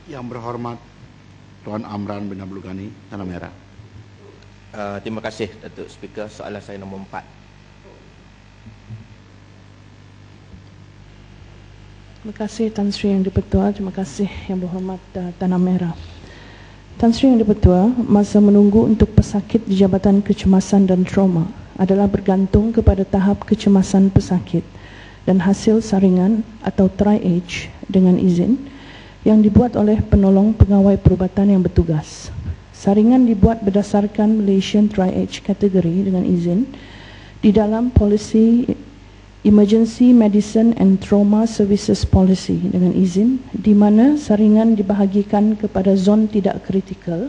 Yang berhormat Tuan Amran bin Abdul Ghani, Tanah Merah. Terima kasih Datuk Speaker. Soalan saya nombor 4. Terima kasih Tan Sri Yang di-Pertua. Terima kasih Yang Berhormat Tanah Merah. Tan Sri Yang di-Pertua, masa menunggu untuk pesakit di Jabatan Kecemasan dan Trauma adalah bergantung kepada tahap kecemasan pesakit dan hasil saringan atau tri-age dengan izin yang dibuat oleh penolong pegawai perubatan yang bertugas. Saringan dibuat berdasarkan Malaysian Tri-Age kategori dengan izin di dalam polisi Emergency Medicine and Trauma Services Policy dengan izin, di mana saringan dibahagikan kepada zon tidak kritikal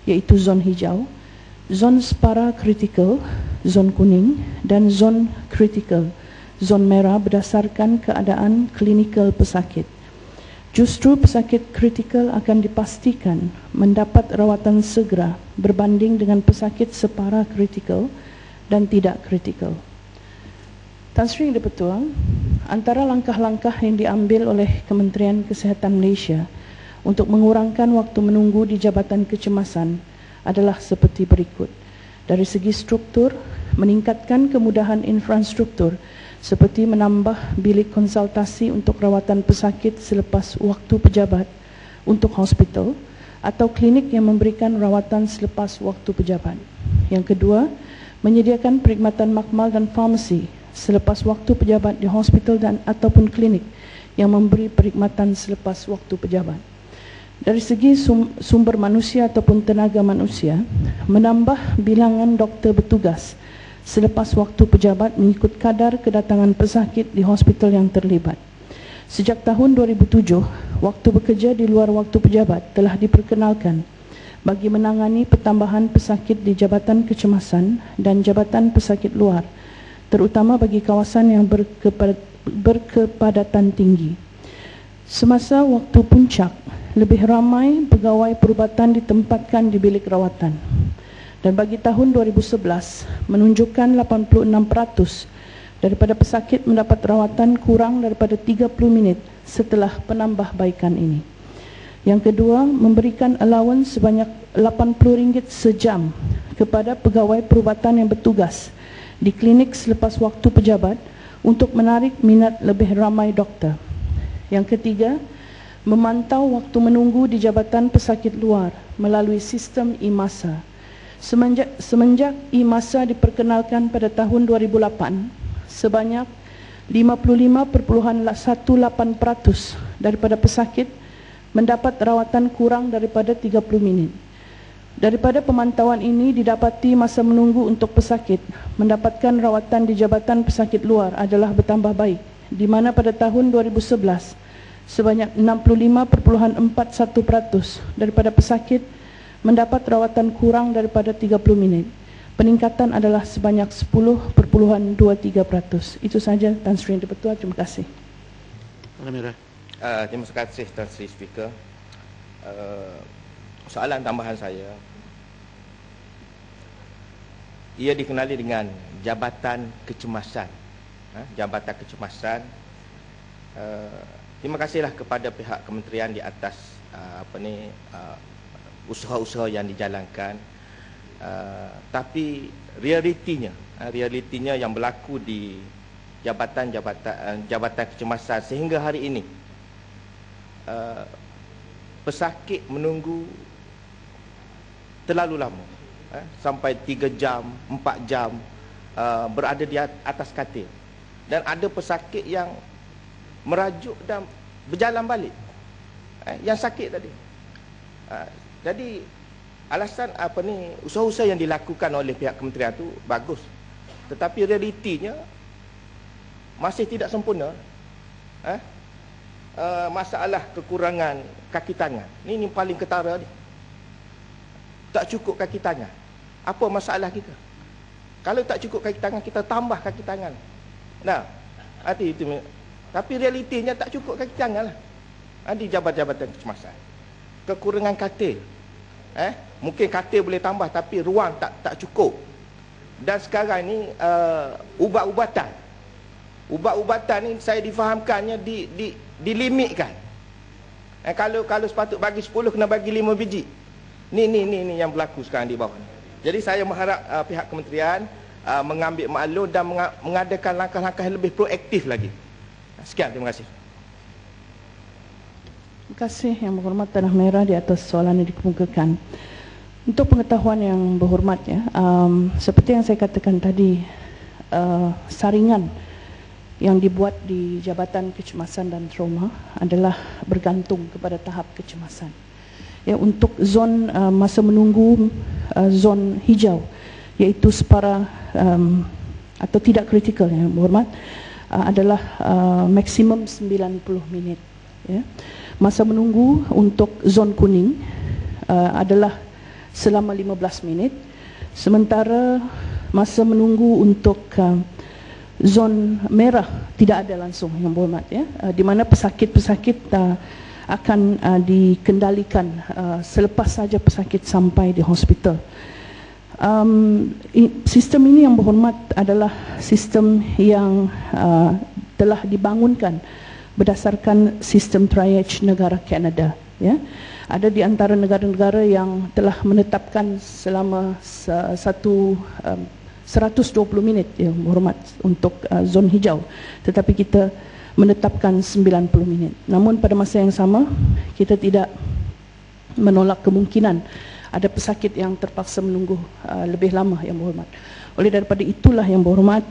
iaitu zon hijau, zon separa kritikal, zon kuning dan zon kritikal, zon merah berdasarkan keadaan klinikal pesakit. Justru pesakit kritikal akan dipastikan mendapat rawatan segera berbanding dengan pesakit separa kritikal dan tidak kritikal. Tan Sri Yang di-Pertua, antara langkah-langkah yang diambil oleh Kementerian Kesihatan Malaysia untuk mengurangkan waktu menunggu di Jabatan Kecemasan adalah seperti berikut. Dari segi struktur, meningkatkan kemudahan infrastruktur seperti menambah bilik konsultasi untuk rawatan pesakit selepas waktu pejabat untuk hospital atau klinik yang memberikan rawatan selepas waktu pejabat. Yang kedua, menyediakan perkhidmatan makmal dan farmasi selepas waktu pejabat di hospital dan ataupun klinik yang memberi perkhidmatan selepas waktu pejabat. Dari segi sumber manusia ataupun tenaga manusia, menambah bilangan doktor bertugas selepas waktu pejabat mengikut kadar kedatangan pesakit di hospital yang terlibat. Sejak tahun 2007, waktu bekerja di luar waktu pejabat telah diperkenalkan bagi menangani pertambahan pesakit di Jabatan Kecemasan dan Jabatan Pesakit Luar, terutama bagi kawasan yang berkepadatan tinggi. Semasa waktu puncak, lebih ramai pegawai perubatan ditempatkan di bilik rawatan. Dan bagi tahun 2011, menunjukkan 86% daripada pesakit mendapat rawatan kurang daripada 30 minit setelah penambahbaikan ini. Yang kedua, memberikan allowance sebanyak RM80 sejam kepada pegawai perubatan yang bertugas di klinik selepas waktu pejabat untuk menarik minat lebih ramai doktor. Yang ketiga, memantau waktu menunggu di Jabatan Pesakit Luar melalui sistem e-masa. Semenjak e-masa diperkenalkan pada tahun 2008, sebanyak 55.18% daripada pesakit mendapat rawatan kurang daripada 30 minit. Daripada pemantauan ini didapati masa menunggu untuk pesakit mendapatkan rawatan di Jabatan Pesakit Luar adalah bertambah baik, di mana pada tahun 2011 sebanyak 65.41% daripada pesakit mendapat rawatan kurang daripada 30 minit. Peningkatan adalah sebanyak 10.23%. Itu saja Tan Sri Yang di-Pertua. Terima kasih. Terima kasih Tan Sri Speaker. Soalan tambahan saya, ia dikenali dengan Jabatan Kecemasan. Jabatan Kecemasan. Terima kasihlah kepada pihak kementerian di atas usaha-usaha yang dijalankan. Tapi realitinya yang berlaku di Jabatan Kecemasan sehingga hari ini, pesakit menunggu terlalu lama, sampai 3 jam, 4 jam berada di atas katil. Dan ada pesakit yang merajuk dan berjalan balik, yang sakit tadi. Jadi alasan usaha-usaha yang dilakukan oleh pihak kementerian itu bagus, tetapi realitinya masih tidak sempurna. Masalah kekurangan kaki tangan ini paling ketara ni. Tak cukup kaki tangan. Apa masalah kita? Kalau tak cukup kaki tangan, kita tambah kaki tangan. Nah, itu. Tapi realitinya tak cukup kaki tangan lah. Di jabatan kecemasan. Kekurangan katil. Mungkin katil boleh tambah, tapi ruang tak cukup. Dan sekarang ni ubat-ubatan. Ubat-ubatan ni saya difahamkannya dilimitkan. Kalau sepatut bagi 10 kena bagi 5 biji. Ni yang berlaku sekarang di bawah ni. Jadi saya mengharap pihak kementerian mengambil maklum dan mengadakan langkah-langkah yang lebih proaktif lagi. Sekian, terima kasih. Terima kasih Yang Berhormat Tanah Merah di atas soalan yang dikemukakan. Untuk pengetahuan Yang Berhormat, ya, seperti yang saya katakan tadi, saringan yang dibuat di Jabatan Kecemasan dan Trauma adalah bergantung kepada tahap kecemasan. Ya, untuk zon masa menunggu zon hijau, iaitu separa atau tidak kritikal, Yang Berhormat, adalah maksimum 90 minit. Ya. Masa menunggu untuk zon kuning adalah selama 15 minit, sementara masa menunggu untuk zon merah tidak ada langsung, Yang Berhormat, ya, di mana pesakit-pesakit akan dikendalikan selepas saja pesakit sampai di hospital. Sistem ini, Yang Berhormat, adalah sistem yang telah dibangunkan berdasarkan sistem triage negara Kanada. Ya. Ada di antara negara-negara yang telah menetapkan selama 120 minit, Yang Berhormat, untuk zon hijau, tetapi kita menetapkan 90 minit. Namun pada masa yang sama, kita tidak menolak kemungkinan ada pesakit yang terpaksa menunggu lebih lama, Yang Berhormat. Oleh daripada itulah, Yang Berhormat,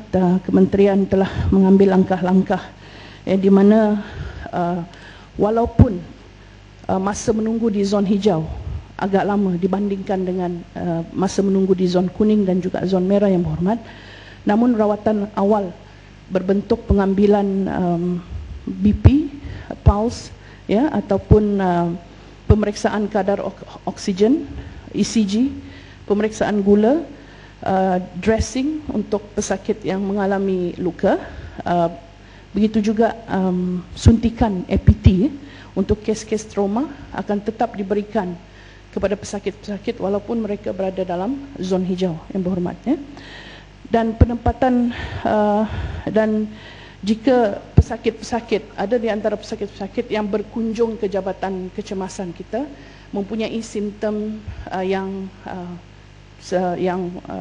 kementerian telah mengambil langkah-langkah di mana walaupun masa menunggu di zon hijau agak lama dibandingkan dengan masa menunggu di zon kuning dan juga zon merah, Yang Berhormat, namun rawatan awal berbentuk pengambilan BP, pulse, ya, ataupun pemeriksaan kadar oksigen, ECG, pemeriksaan gula, dressing untuk pesakit yang mengalami luka, begitu juga suntikan APT untuk kes-kes trauma akan tetap diberikan kepada pesakit-pesakit walaupun mereka berada dalam zon hijau, Yang Berhormat, ya. Dan penempatan dan jika pesakit-pesakit, ada di antara pesakit-pesakit yang berkunjung ke Jabatan Kecemasan kita mempunyai simptom yang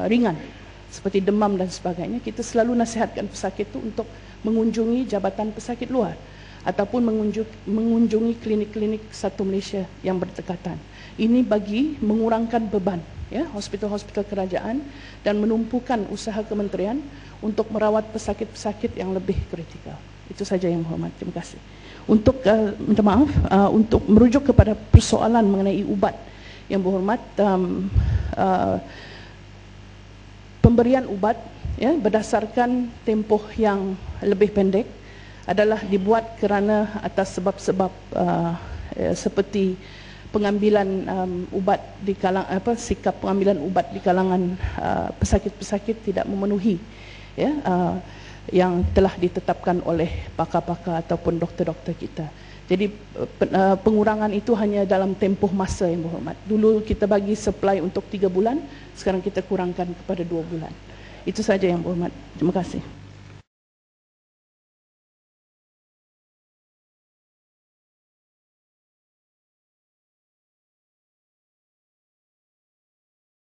ringan seperti demam dan sebagainya, kita selalu nasihatkan pesakit itu untuk mengunjungi Jabatan Pesakit Luar ataupun mengunjungi klinik-klinik Satu Malaysia yang berdekatan. Ini bagi mengurangkan beban, ya, hospital-hospital kerajaan dan menumpukan usaha kementerian untuk merawat pesakit-pesakit yang lebih kritikal. Itu saja, Yang Berhormat. Terima kasih. Untuk minta maaf, untuk merujuk kepada persoalan mengenai ubat, Yang Berhormat, pemberian ubat, ya, berdasarkan tempoh yang lebih pendek adalah dibuat kerana atas sebab-sebab seperti pengambilan ubat di kalangan sikap pengambilan ubat di kalangan pesakit-pesakit tidak memenuhi, ya, yang telah ditetapkan oleh pakar-pakar ataupun doktor-doktor kita. Jadi pengurangan itu hanya dalam tempoh masa, Yang Berhormat. Dulu kita bagi supply untuk 3 bulan, sekarang kita kurangkan kepada 2 bulan. Itu saja, Yang Berhormat. Terima kasih.